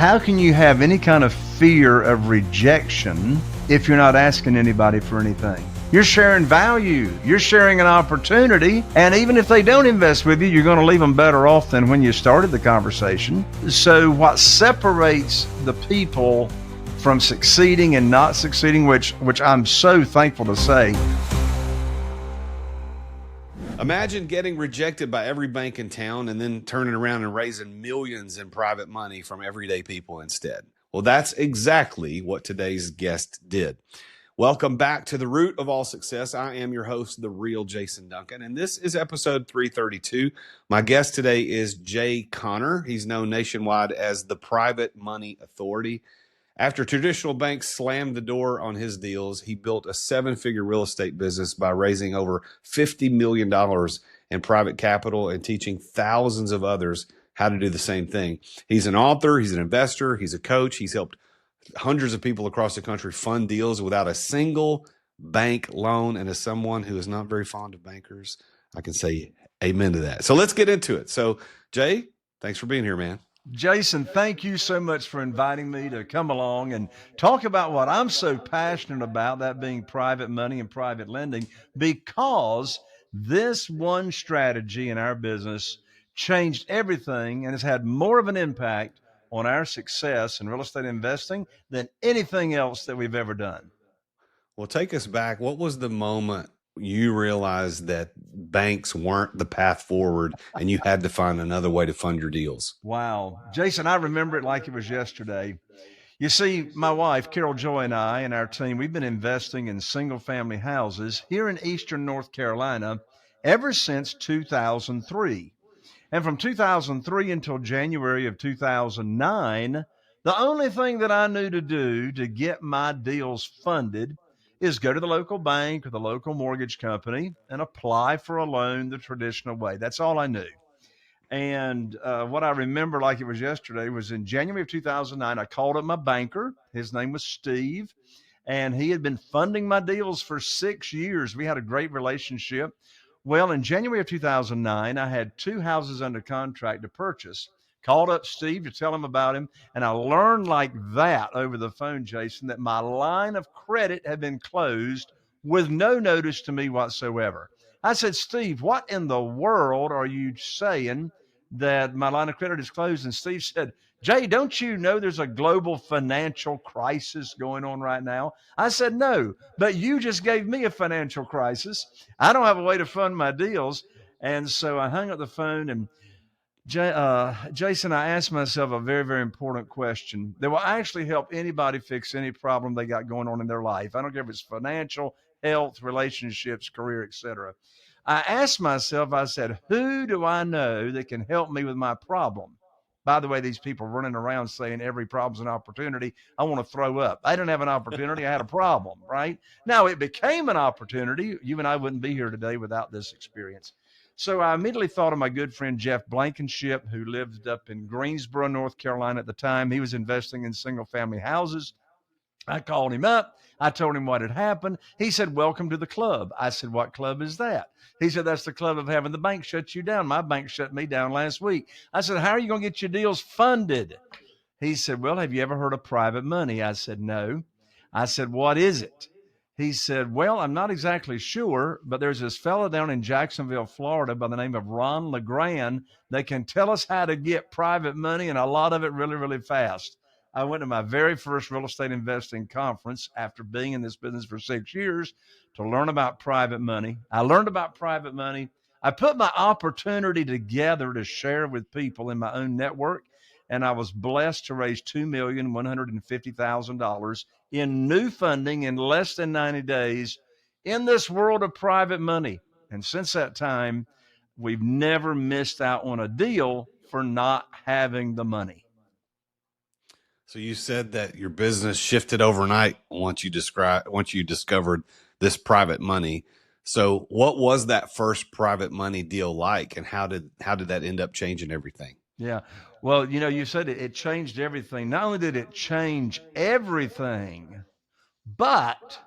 how can you have any kind of fear of rejection if you're not asking anybody for anything? You're sharing value. You're sharing an opportunity. And even if they don't invest with you, you're going to leave them better off than when you started the conversation. So what separates the people from succeeding and not succeeding, which I'm so thankful to say. Imagine getting rejected by every bank in town and then turning around and raising millions in private money from everyday people instead. Well, that's exactly what today's guest did. Welcome back to The Root of All Success. I am your host, the real Jason Duncan, and this is episode 332. My guest today is Jay Conner. He's known nationwide as the Private Money Authority. After traditional banks slammed the door on his deals, he built a 7-figure real estate business by raising over $50 million in private capital and teaching thousands of others how to do the same thing. He's an author, he's an investor, he's a coach. He's helped hundreds of people across the country fund deals without a single bank loan. And as someone who is not very fond of bankers, I can say amen to that. So let's get into it. So Jay, thanks for being here, man. Jason, thank you so much for inviting me to come along and talk about what I'm so passionate about, that being private money and private lending, because this one strategy in our business changed everything and has had more of an impact on our success in real estate investing than anything else that we've ever done. Well, take us back. What was the moment you realized that banks weren't the path forward and you had to find another way to fund your deals? Wow. Jason, I remember it like it was yesterday. You see, my wife, Carol Joy, and I and our team, we've been investing in single family houses here in Eastern North Carolina ever since 2003. And from 2003 until January of 2009, the only thing that I knew to do to get my deals funded is go to the local bank or the local mortgage company and apply for a loan the traditional way. That's all I knew. And what I remember like it was yesterday was in January of 2009, I called up my banker. His name was Steve, and he had been funding my deals for 6 years. We had a great relationship. Well, in January of 2009, I had 2 houses under contract to purchase. Called up Steve to tell him about him, and I learned like that over the phone, Jason, that my line of credit had been closed with no notice to me whatsoever. I said, Steve, what in the world are you saying that my line of credit is closed? And Steve said, Jay, don't you know there's a global financial crisis going on right now? I said, no, but you just gave me a financial crisis. I don't have a way to fund my deals. And so I hung up the phone, and Jason, I asked myself a very, very important question that will actually help anybody fix any problem they got going on in their life. I don't care if it's financial, health, relationships, career, etc. I asked myself, I said, who do I know that can help me with my problem? By the way, these people running around saying every problem's an opportunity, I want to throw up. I didn't have an opportunity. I had a problem, right? Now it became an opportunity. You and I wouldn't be here today without this experience. So I immediately thought of my good friend, Jeff Blankenship, who lived up in Greensboro, North Carolina at the time. He was investing in single family houses. I called him up. I told him what had happened. He said, welcome to the club. I said, what club is that? He said, that's the club of having the bank shut you down. My bank shut me down last week. I said, how are you going to get your deals funded? He said, well, have you ever heard of private money? I said, no. I said, what is it? He said, well, I'm not exactly sure, but there's this fellow down in Jacksonville, Florida by the name of Ron LeGrand. They can tell us how to get private money, and a lot of it really, really fast. I went to my very first real estate investing conference after being in this business for 6 years to learn about private money. I learned about private money. I put my opportunity together to share with people in my own network, and I was blessed to raise $2,150,000 in new funding in less than 90 days in this world of private money. And since that time, we've never missed out on a deal for not having the money. So you said that your business shifted overnight once you discovered this private money. So what was that first private money deal like, and how did that end up changing everything? Yeah. Well, you said it changed everything. Not only did it change everything, but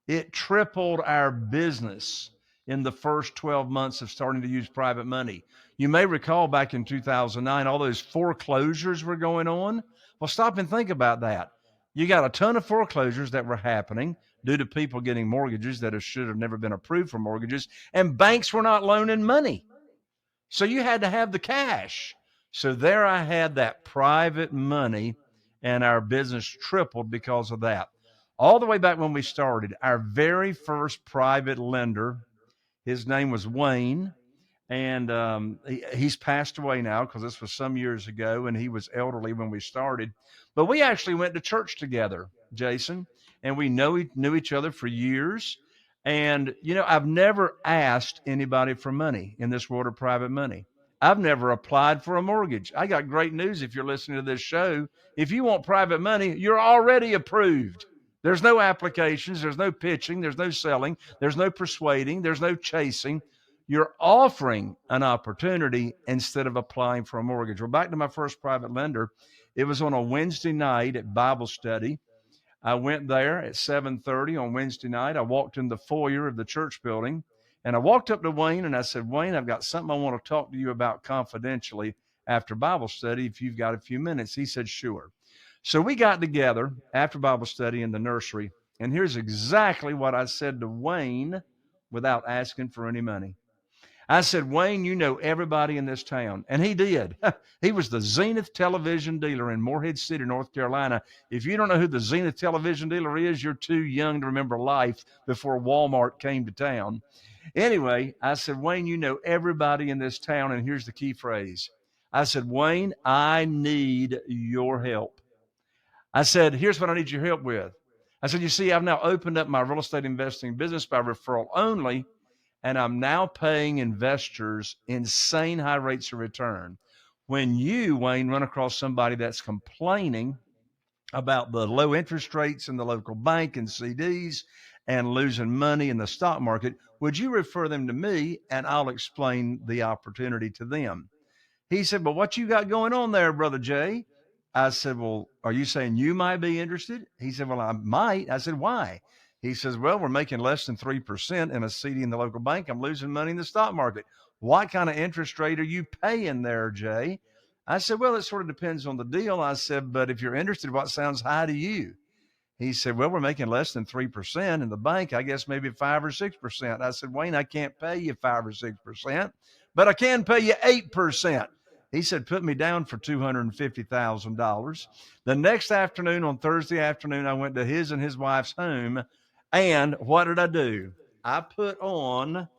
it tripled our business in the first 12 months of starting to use private money. You may recall back in 2009, all those foreclosures were going on. Well, stop and think about that. You got a ton of foreclosures that were happening due to people getting mortgages that should have never been approved for mortgages, and banks were not loaning money. So you had to have the cash. So there I had that private money, and our business tripled because of that. All the way back when we started, our very first private lender, his name was Wayne, and he's passed away now because this was some years ago, and he was elderly when we started. But we actually went to church together, Jason, and we knew each other for years. And I've never asked anybody for money in this world of private money. I've never applied for a mortgage. I got great news if you're listening to this show. If you want private money, you're already approved. There's no applications, there's no pitching, there's no selling, there's no persuading, there's no chasing. You're offering an opportunity instead of applying for a mortgage. Well, back to my first private lender. It was on a Wednesday night at Bible study. I went there at 7:30 on Wednesday night. I walked in the foyer of the church building, and I walked up to Wayne and I said, Wayne, I've got something I want to talk to you about confidentially after Bible study if you've got a few minutes. He said, sure. So we got together after Bible study in the nursery, and here's exactly what I said to Wayne without asking for any money. I said, Wayne, you know everybody in this town. And he did. He was the Zenith television dealer in Morehead City, North Carolina. If you don't know who the Zenith television dealer is, you're too young to remember life before Walmart came to town. Anyway, I said, Wayne, you know everybody in this town. And here's the key phrase. I said, Wayne, I need your help. I said, here's what I need your help with. I said, you see, I've now opened up my real estate investing business by referral only, and I'm now paying investors insane high rates of return. When you, Wayne, run across somebody that's complaining about the low interest rates in the local bank and CDs and losing money in the stock market, would you refer them to me and I'll explain the opportunity to them? He said, well, what you got going on there, Brother Jay? I said, well, are you saying you might be interested? He said, well, I might. I said, why? He says, well, we're making less than 3% in a CD in the local bank. I'm losing money in the stock market. What kind of interest rate are you paying there, Jay? I said, well, it sort of depends on the deal. I said, but if you're interested, what sounds high to you? He said, well, we're making less than 3% in the bank. I guess maybe 5 or 6%. I said, Wayne, I can't pay you 5 or 6%, but I can pay you 8%. He said, put me down for $250,000. The next afternoon, on Thursday afternoon, I went to his and his wife's home. And what did I do? I put on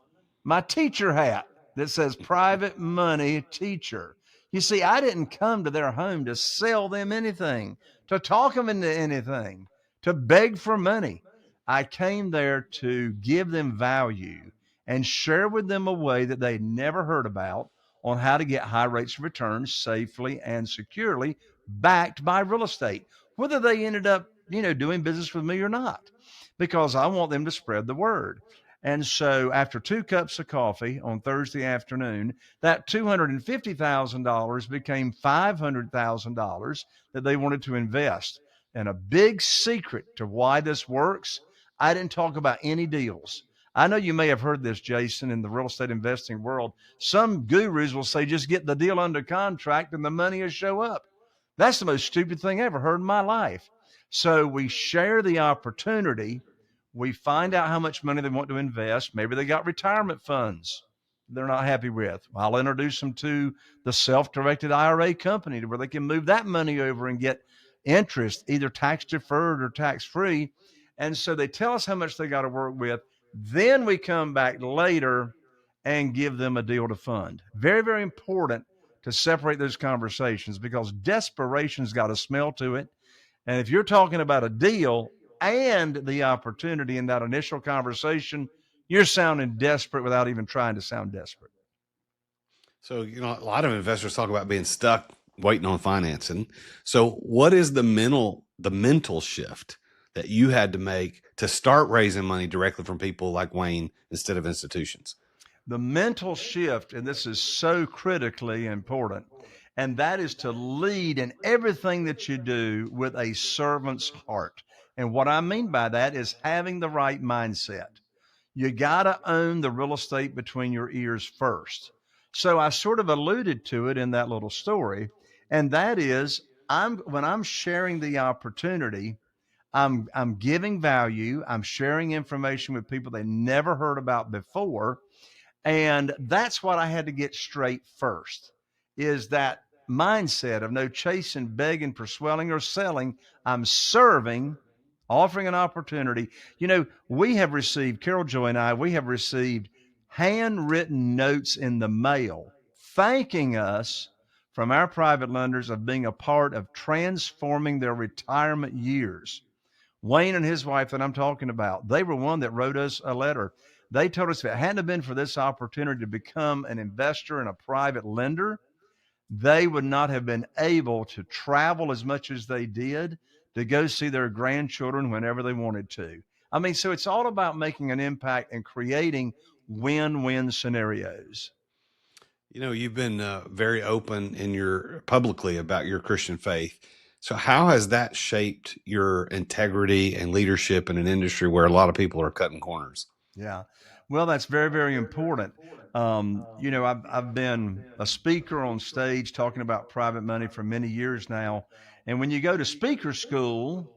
my teacher hat that says private money teacher. You see, I didn't come to their home to sell them anything, to talk them into anything, to beg for money. I came there to give them value and share with them a way that they'd never heard about on how to get high rates of return safely and securely backed by real estate, whether they ended up, doing business with me or not, because I want them to spread the word. And so after 2 cups of coffee on Thursday afternoon, that $250,000 became $500,000 that they wanted to invest. And a big secret to why this works, I didn't talk about any deals. I know you may have heard this, Jason, in the real estate investing world. Some gurus will say, just get the deal under contract and the money will show up. That's the most stupid thing I ever heard in my life. So we share the opportunity. We find out how much money they want to invest. Maybe they got retirement funds they're not happy with. I'll introduce them to the self-directed IRA company to where they can move that money over and get interest, either tax deferred or tax free. And so they tell us how much they got to work with. Then we come back later and give them a deal to fund. Very, very important to separate those conversations because desperation's got a smell to it. And if you're talking about a deal and the opportunity in that initial conversation, you're sounding desperate without even trying to sound desperate. So, a lot of investors talk about being stuck waiting on financing. So what is the mental shift that you had to make to start raising money directly from people like Wayne instead of institutions? The mental shift, and this is so critically important, and that is to lead in everything that you do with a servant's heart. And what I mean by that is having the right mindset. You got to own the real estate between your ears first. So I sort of alluded to it in that little story, and that is when I'm sharing the opportunity, I'm giving value. I'm sharing information with people they never heard about before. And that's what I had to get straight first, is that mindset of no chasing, begging for swelling or selling. I'm serving, offering an opportunity. We have received, Carol Joy and I, we have received handwritten notes in the mail thanking us from our private lenders of being a part of transforming their retirement years. Wayne and his wife that I'm talking about, they were one that wrote us a letter. They told us if it hadn't been for this opportunity to become an investor and a private lender, they would not have been able to travel as much as they did to go see their grandchildren whenever they wanted to. I mean, so it's all about making an impact and creating win-win scenarios. You've been very open in your publicly about your Christian faith. So, how has that shaped your integrity and leadership in an industry where a lot of people are cutting corners? Yeah. Well, that's very, very important. I've been a speaker on stage talking about private money for many years now. And when you go to speaker school,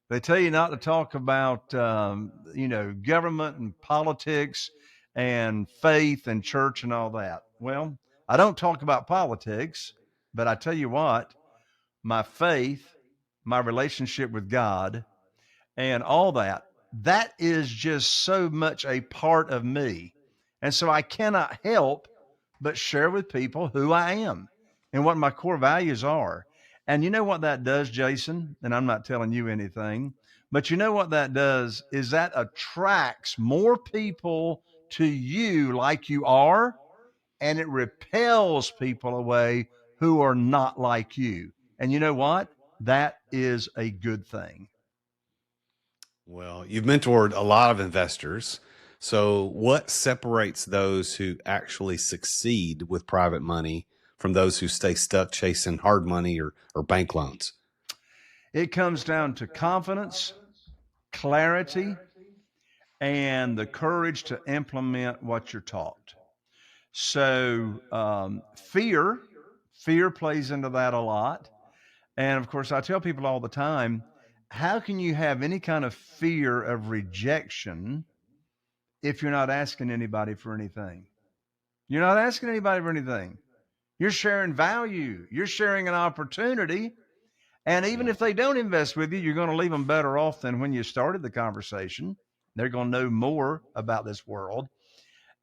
they tell you not to talk about, government and politics and faith and church and all that. Well, I don't talk about politics, but I tell you what, my faith, my relationship with God, and all that is just so much a part of me. And so I cannot help but share with people who I am and what my core values are. And you know what that does, Jason? And I'm not telling you anything, but you know what that does is that attracts more people to you like you are, and it repels people away who are not like you. And you know what? That is a good thing. Well, you've mentored a lot of investors. So, what separates those who actually succeed with private money from those who stay stuck chasing hard money or bank loans? It comes down to confidence, clarity, and the courage to implement what you're taught. So, fear plays into that a lot. And of course, I tell people all the time, how can you have any kind of fear of rejection if you're not asking anybody for anything? You're not asking anybody for anything. You're sharing value, you're sharing an opportunity. And even Yeah. if they don't invest with you, you're going to leave them better off than when you started the conversation. They're going to know more about this world.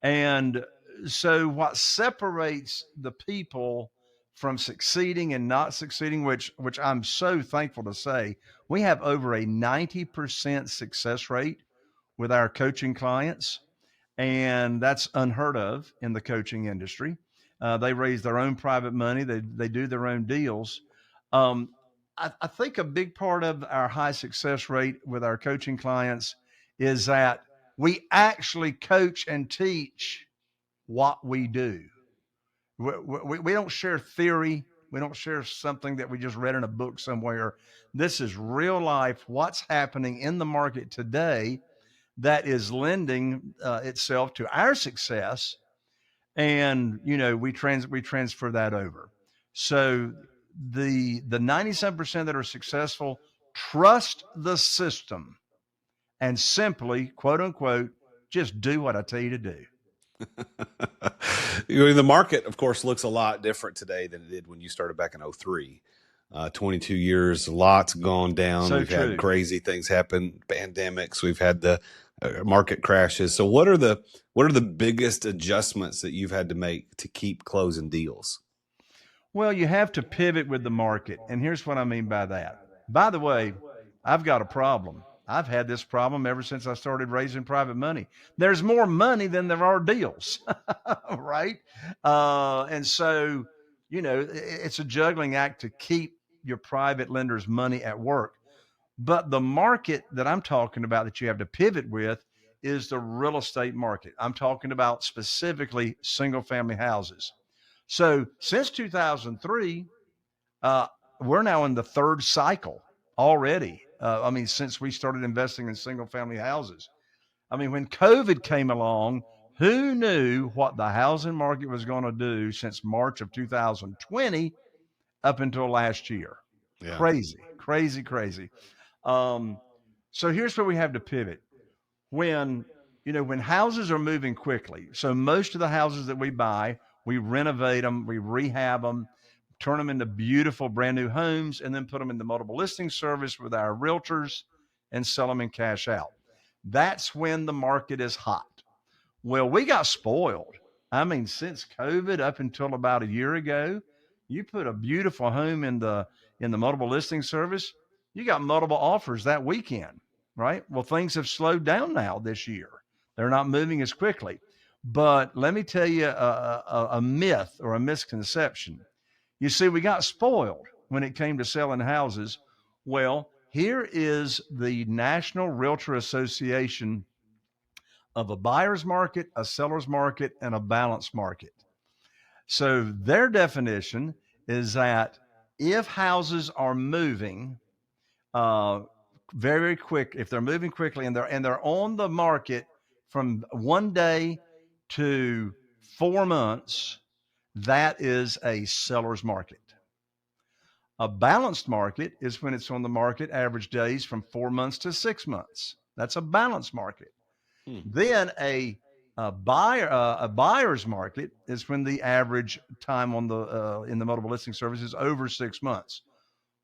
And so, what separates the people from succeeding and not succeeding, which I'm so thankful to say, we have over a 90% success rate with our coaching clients, and that's unheard of in the coaching industry. They raise their own private money. They do their own deals. Um, I think a big part of our high success rate with our coaching clients is that we actually coach and teach what we do. We don't share theory. We don't share something that we just read in a book somewhere. This is real life, what's happening in the market today that is lending itself to our success. And, we transfer that over. So the 97% that are successful trust the system and simply, quote unquote, just do what I tell you to do. The market, of course, looks a lot different today than it did when you started back in '03. 22 years, lots gone down. So We've had true. crazy things happen, pandemics. We've had the market crashes. So, what are the biggest adjustments that you've had to make to keep closing deals? Well, you have to pivot with the market. And here's what I mean by that. By the way, I've got a problem. I've had this problem ever since I started raising private money. There's more money than there are deals, right? And so, it's a juggling act to keep your private lender's money at work. But the market that I'm talking about that you have to pivot with is the real estate market. I'm talking about specifically single family houses. So since 2003, uh, we're now in the third cycle already. I mean, since we started investing in single family houses. I mean, when COVID came along, who knew what the housing market was going to do since March of 2020 up until last year? Yeah. Crazy, crazy, crazy. Um, so here's where we have to pivot. When when houses are moving quickly, so most of the houses that we buy, we renovate them, we rehab them, turn them into beautiful brand new homes, and then put them in the multiple listing service with our realtors and sell them and cash out. That's when the market is hot. Well, we got spoiled. I mean, since COVID up until about a year ago, you put a beautiful home in the multiple listing service, you got multiple offers that weekend, right? Well, things have slowed down now this year. They're not moving as quickly. But let me tell you a myth or a misconception. You see, we got spoiled when it came to selling houses. Well, here is the National Realtor Association of a buyer's market, a seller's market, and a balanced market. So their definition is that if houses are moving uh, very quick, if they're moving quickly and they're on the market from one day to 4 months, that is a seller's market. A balanced market is when it's on the market average days from 4 months to 6 months. That's a balanced market. Hmm. Then a buyer's market is when the average time on the in the multiple listing service is over 6 months.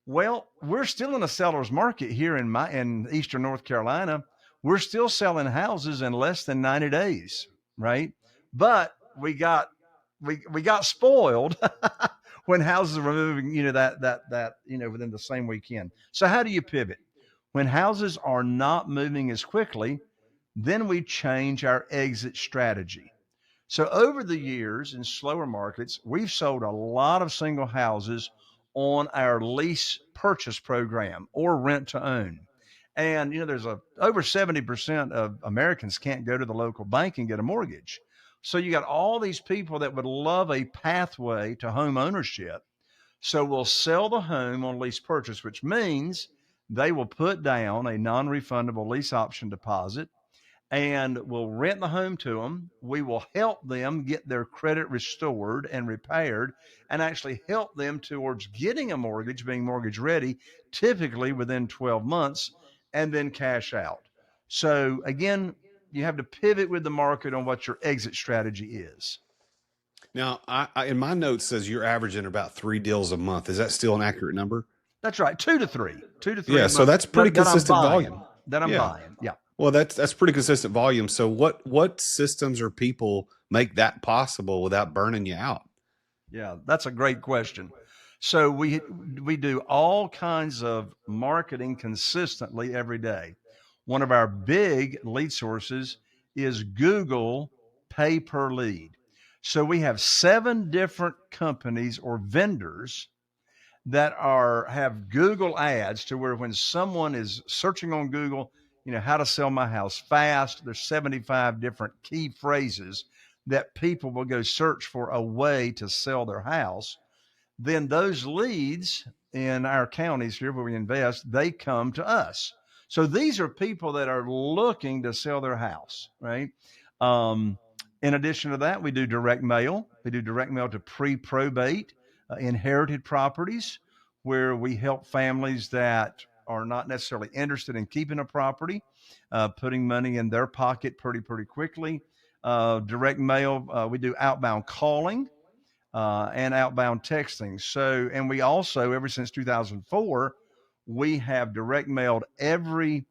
Well, we're still in a seller's market here in Eastern North Carolina. We're still selling houses in less than 90 days, right? But we got spoiled when houses were moving, within the same weekend. So how do you pivot? When houses are not moving as quickly, then we change our exit strategy. So over the years in slower markets, we've sold a lot of single houses on our lease purchase program or rent to own. And there's a over 70% of Americans can't go to the local bank and get a mortgage. So you got all these people that would love a pathway to home ownership. So we'll sell the home on lease purchase, which means they will put down a non-refundable lease option deposit and we'll rent the home to them. We will help them get their credit restored and repaired and actually help them towards getting a mortgage, being mortgage ready, typically within 12 months, and then cash out. So, again, you have to pivot with the market on what your exit strategy is. Now, in my notes says you're averaging about 3 deals a month. Is that still an accurate number? That's right, two to three Yeah. a So month that's pretty that I'm consistent buying. volume. That I'm Yeah. buying. Yeah. Well, that's pretty consistent volume. So what systems or people make that possible without burning you out? Yeah, that's a great question. So we do all kinds of marketing consistently every day. One of our big lead sources is Google pay per lead. So we have 7 different companies or vendors that are have Google ads to where when someone is searching on Google, how to sell my house fast, there's 75 different key phrases that people will go search for a way to sell their house. Then those leads in our counties here where we invest, they come to us. So these are people that are looking to sell their house, right? Um, in addition to that, we do direct mail. We do direct mail to pre-probate, inherited properties, where we help families that are not necessarily interested in keeping a property, putting money in their pocket pretty quickly. Direct mail, we do outbound calling and outbound texting. So, and we also, ever since 2004, we have direct mailed every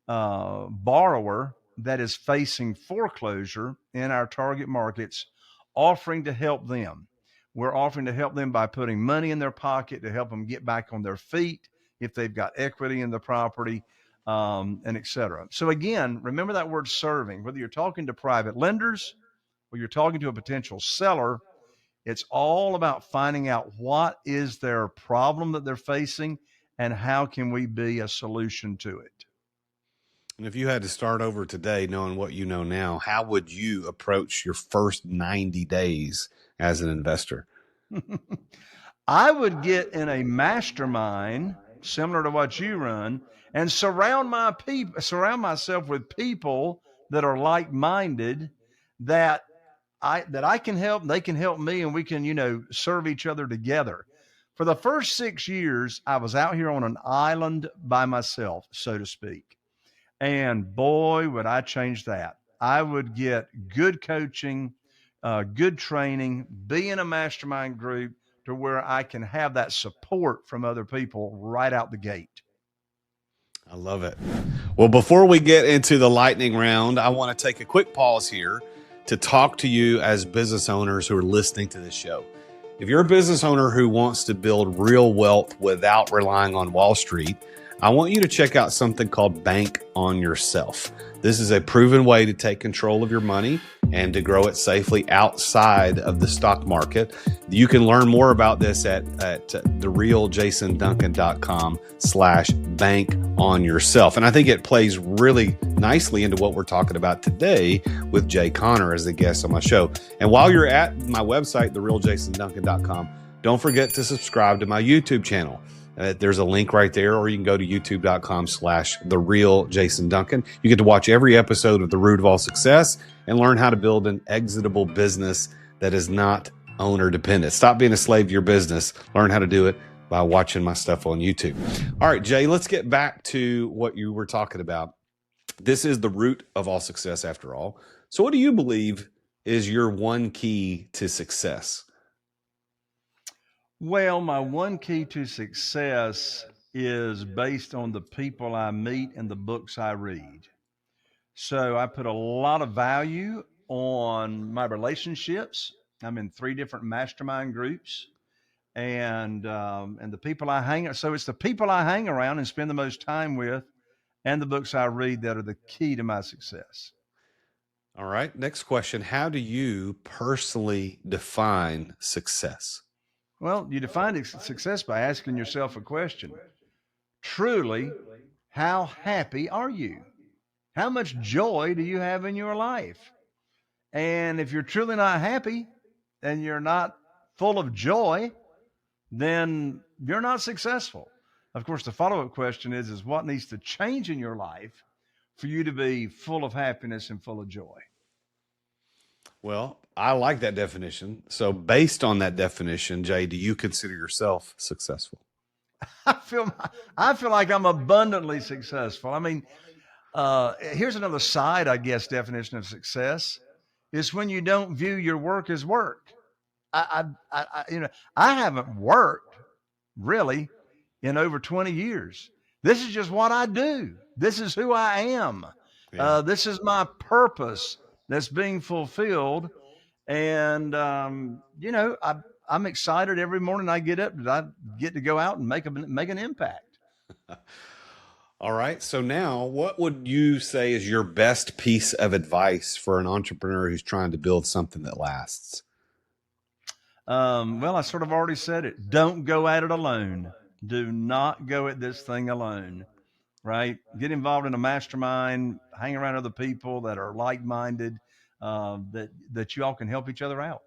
borrower that is facing foreclosure in our target markets, offering to help them. We're offering to help them by putting money in their pocket to help them get back on their feet if they've got equity in the property, and et cetera. So, again, remember that word serving, whether you're talking to private lenders or you're talking to a potential seller, it's all about finding out what is their problem that they're facing and how can we be a solution to And if you had to start over today, knowing what you know now, how would you approach your first 90 days as an investor? it. I would get in a mastermind similar to what you run and surround myself with people that are like-minded, that I can help, they can help me, and we can, serve each other together. For the first 6 years, I was out here on an island by myself, so to speak. And boy, would I change that. I would get good coaching, good training, be in a mastermind group to where I can have that support from other people right out the gate. I love it. Well, before we get into the lightning round, I want to take a quick pause here to talk to you as business owners who are listening to this show. If you're a business owner who wants to build real wealth without relying on Wall Street, I want you to check out something called Bank on Yourself. This is a proven way to take control of your money and to grow it safely outside of the stock market. You can learn more about this at therealjasonduncan.com/bank on yourself. And I think it plays really nicely into what we're talking about today with Jay Conner as the guest on my show. And while you're at my website, therealjasonduncan.com, don't forget to subscribe to my YouTube channel. There's a link right there, or you can go to youtube.com/therealjasonduncan. You get to watch every episode of The Root of All Success and learn how to build an exitable business that is not owner dependent. Stop being a slave to your business. Learn how to do it by watching my stuff on YouTube. All right, Jay, let's get back to what you were talking about. This is the root of all success after all. So what do you believe is your one key to success? Well, my one key to success is based on the people I meet and the books I read. So I put a lot of value on my relationships. I'm in 3 different mastermind groups, and the people I hang. So it's the people I hang around and spend the most time with, and the books I read that are the key to my success. All right. Next question. How do you personally define success? Well, you define success by asking yourself a question. Truly, how happy are you? How much joy do you have in your life? And if you're truly not happy and you're not full of joy, then you're not successful. Of course, the follow-up question is what needs to change in your life for you to be full of happiness and full of joy? Well, I like that definition. So based on that definition, Jay, do you consider yourself successful? I feel like I'm abundantly successful. I mean, here's another side, I guess, definition of success is when you don't view your work as work. I haven't worked really in over 20 years. This is just what I do. This is who I am. Yeah. This is my purpose that's being fulfilled. And, I'm excited every morning I get up that I get to go out and make an impact. All right. So now what would you say is your best piece of advice for an entrepreneur who's trying to build something that lasts? Well, I sort of already said it. Don't go at it alone. Do not go at this thing alone, right? Get involved in a mastermind, hang around other people that are like-minded, that you all can help each other out.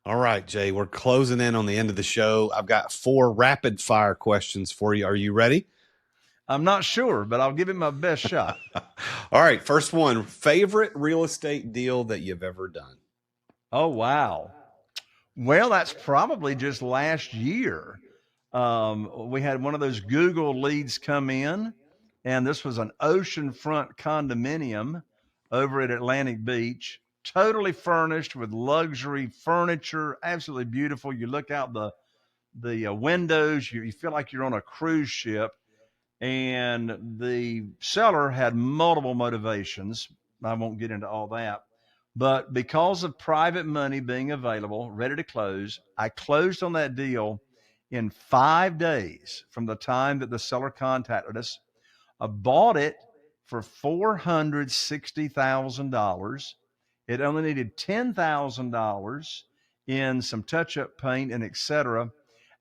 All right, Jay, we're closing in on the end of the show. I've got 4 rapid fire questions for you. Are you ready? I'm not sure, but I'll give it my best shot. All right. First one, favorite real estate deal that you've ever done? Oh, wow. Well, that's probably just last year. We had one of those Google leads come in, and this was an oceanfront condominium over at Atlantic Beach, totally furnished with luxury furniture, absolutely beautiful. You look out the windows, you feel like you're on a cruise ship. And the seller had multiple motivations. I won't get into all that. But because of private money being available, ready to close, I closed on that deal in 5 days from the time that the seller contacted us. I bought it for $460,000. It only needed $10,000 in some touch-up paint and etc.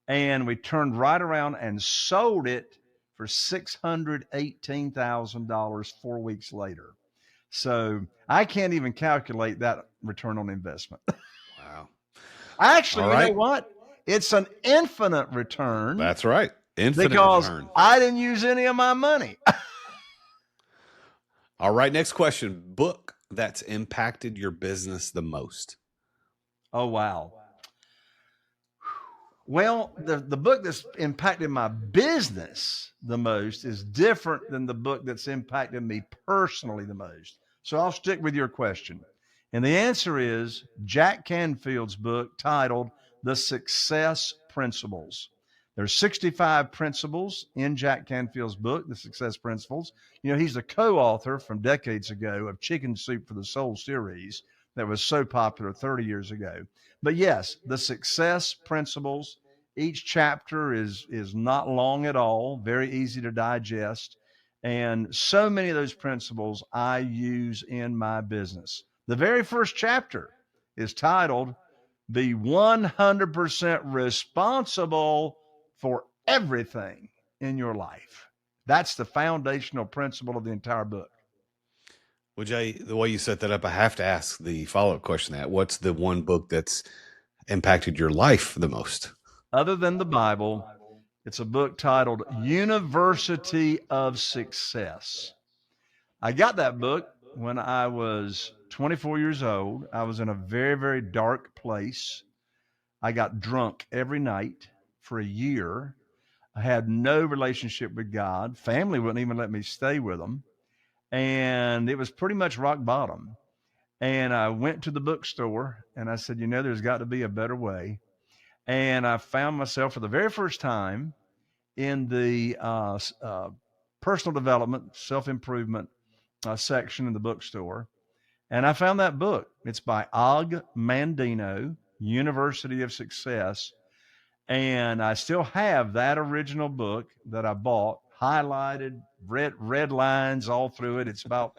And we turned right around and sold it for $618,000 4 weeks later. So I can't even calculate that return on investment. Wow. Actually, All you know right. what? It's an infinite return That's right. Infinite because return. I didn't use any of my money. All right. Next question. Book that's impacted your business the most. Oh, wow. Well, the book that's impacted my business the most is different than the book that's impacted me personally the most. So I'll stick with your question. And the answer is Jack Canfield's book titled The Success Principles. There's 65 principles in Jack Canfield's book, The Success Principles. You know, he's the co-author from decades ago of Chicken Soup for the Soul series that was so popular 30 years ago. But yes, the success principles. Each chapter is not long at all, very easy to digest, and so many of those principles I use in my business. The very first chapter is titled "Be 100% responsible for everything in your life." That's the foundational principle of the entire book. Well, Jay, the way you set that up, I have to ask the follow-up question: that what's the one book that's impacted your life the most? Other than the Bible, it's a book titled University of Success. I got that book when I was 24 years old. I was in a very, very dark place. I got drunk every night for a year. I had no relationship with God. Family wouldn't even let me stay with them. And it was pretty much rock bottom. And I went to the bookstore and I said, there's got to be a better way. And I found myself for the very first time in the personal development, self improvement section in the bookstore. And I found that book. It's by Og Mandino, University of Success. And I still have that original book that I bought, highlighted, red lines all through it. It's about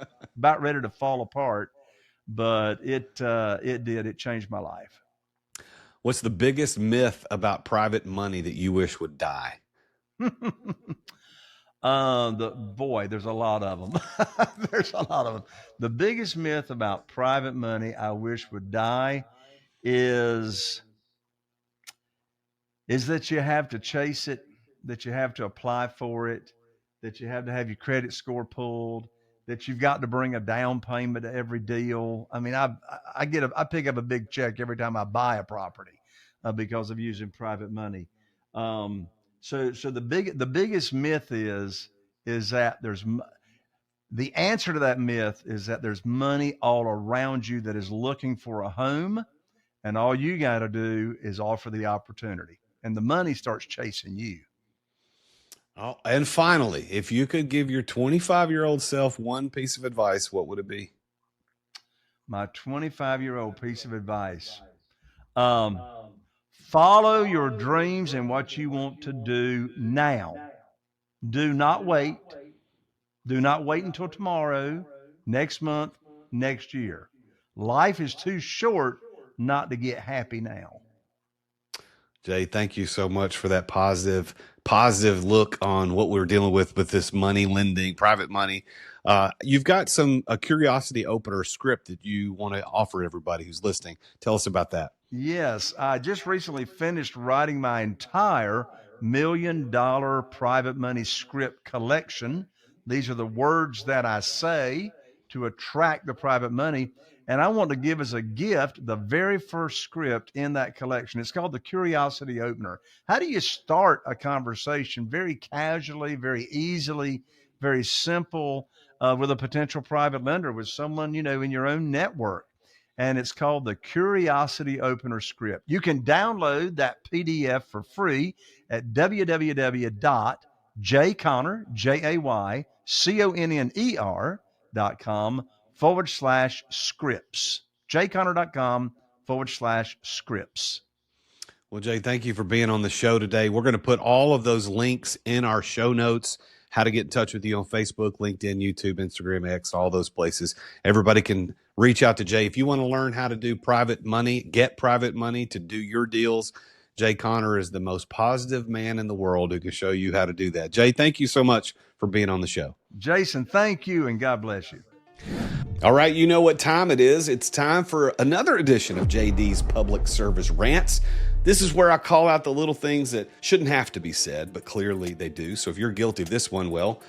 ready to fall apart, but it changed my life. What's the biggest myth about private money that you wish would die? There's a lot of them. There's a lot of them. The biggest myth about private money I wish would die is that you have to chase it, that you have to apply for it, that you have to have your credit score pulled, that you've got to bring a down payment to every deal. I mean, I pick up a big check every time I buy a property because of using private money. So the biggest myth is that the answer to that myth is that there's money all around you that is looking for a home, and all you got to do is offer the opportunity, and the money starts chasing you. Oh, and finally, if you could give your 25-year-old self one piece of advice, what would it be? My 25-year-old piece of advice. Follow your dreams and what you want to do now. Do not wait. Do not wait until tomorrow, next month, next year. Life is too short not to get happy now. Jay, thank you so much for that positive look on what we're dealing with this money lending, private money. You've got a curiosity opener script that you want to offer everybody who's listening. Tell us about that. Yes, I just recently finished writing my entire $1 million private money script collection. These are the words that I say to attract the private money. And I want to give as a gift the very first script in that collection. It's called the Curiosity Opener. How do you start a conversation very casually, very easily, very simple with a potential private lender, with someone, in your own network? And it's called the Curiosity Opener script. You can download that PDF for free at www.jayconner.com/scripts. jayconner.com/scripts. Well, Jay, thank you for being on the show today. We're going to put all of those links in our show notes, how to get in touch with you on Facebook, LinkedIn, YouTube, Instagram, X, all those places. Everybody can reach out to Jay. If you want to learn how to do private money, get private money to do your deals, Jay Conner is the most positive man in the world who can show you how to do that. Jay, thank you so much for being on the show. Jason, thank you, and God bless you. All right, you know what time it is. It's time for another edition of JD's Public Service Rants. This is where I call out the little things that shouldn't have to be said, but clearly they do. So if you're guilty of this one, well,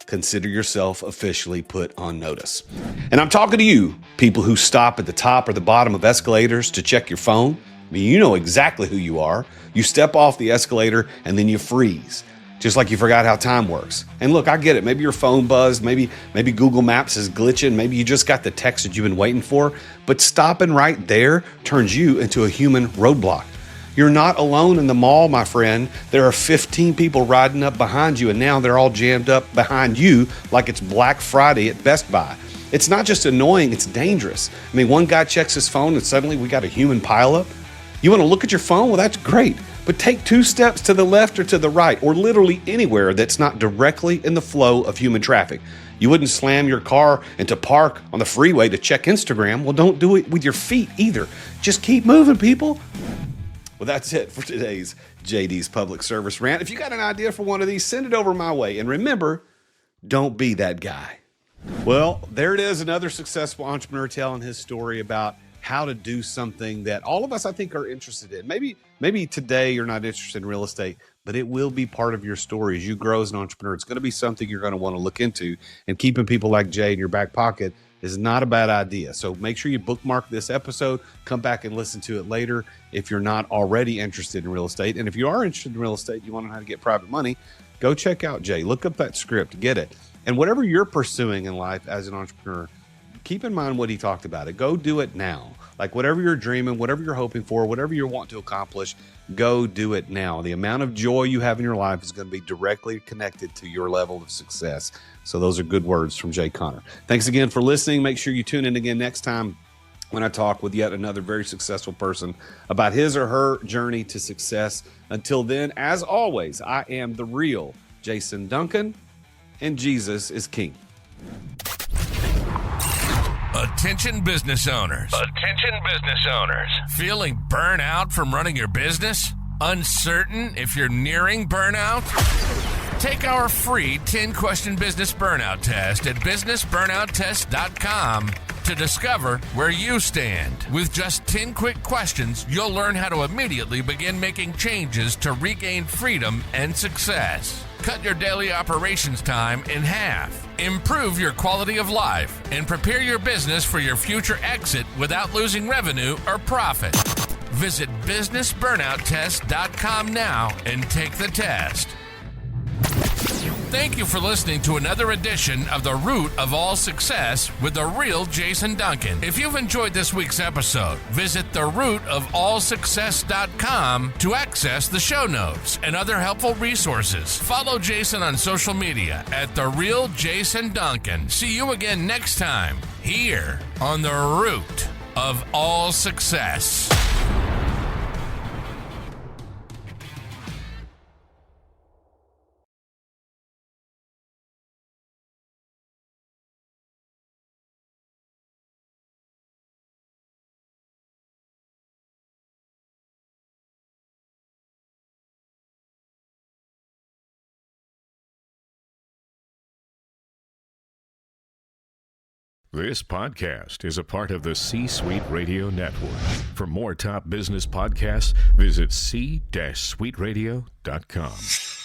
consider yourself officially put on notice. And I'm talking to you, people who stop at the top or the bottom of escalators to check your phone, I mean, you know exactly who you are. You step off the escalator and then you freeze, just like you forgot how time works. And look, I get it. Maybe your phone buzzed. Maybe Google Maps is glitching. Maybe you just got the text that you've been waiting for. But stopping right there turns you into a human roadblock. You're not alone in the mall, my friend. There are 15 people riding up behind you, and now they're all jammed up behind you like it's Black Friday at Best Buy. It's not just annoying, it's dangerous. I mean, one guy checks his phone and suddenly we got a human pileup. You want to look at your phone? Well, that's great. But take 2 steps to the left or to the right, or literally anywhere that's not directly in the flow of human traffic. You wouldn't slam your car into park on the freeway to check Instagram. Well, don't do it with your feet either. Just keep moving, people. Well, that's it for today's JD's Public Service Rant. If you got an idea for one of these, send it over my way. And remember, don't be that guy. Well, there it is, another successful entrepreneur telling his story about how to do something that all of us, I think, are interested in. Maybe today you're not interested in real estate, but it will be part of your story as you grow as an entrepreneur. It's going to be something you're going to want to look into, and keeping people like Jay in your back pocket is not a bad idea. So make sure you bookmark this episode, come back and listen to it later if you're not already interested in real estate. And if you are interested in real estate, you want to know how to get private money, go check out Jay. Look up that script, get it. And whatever you're pursuing in life as an entrepreneur, keep in mind what he talked about. It. Go do it now. Like whatever you're dreaming, whatever you're hoping for, whatever you want to accomplish, go do it now. The amount of joy you have in your life is going to be directly connected to your level of success. So those are good words from Jay Conner. Thanks again for listening. Make sure you tune in again next time when I talk with yet another very successful person about his or her journey to success. Until then, as always, I am the real Jason Duncan, and Jesus is King. Attention business owners. Attention business owners. Feeling burnout from running your business? Uncertain if you're nearing burnout? Take our free 10-question business burnout test at businessburnouttest.com to discover where you stand. With just 10 quick questions, you'll learn how to immediately begin making changes to regain freedom and success. Cut your daily operations time in half. Improve your quality of life and prepare your business for your future exit without losing revenue or profit. Visit businessburnouttest.com now and take the test. Thank you for listening to another edition of The Root of All Success with the real Jason Duncan. If you've enjoyed this week's episode, visit therootofallsuccess.com to access the show notes and other helpful resources. Follow Jason on social media at The Real Jason Duncan. See you again next time here on The Root of All Success. This podcast is a part of the C-Suite Radio Network. For more top business podcasts, visit c-suiteradio.com.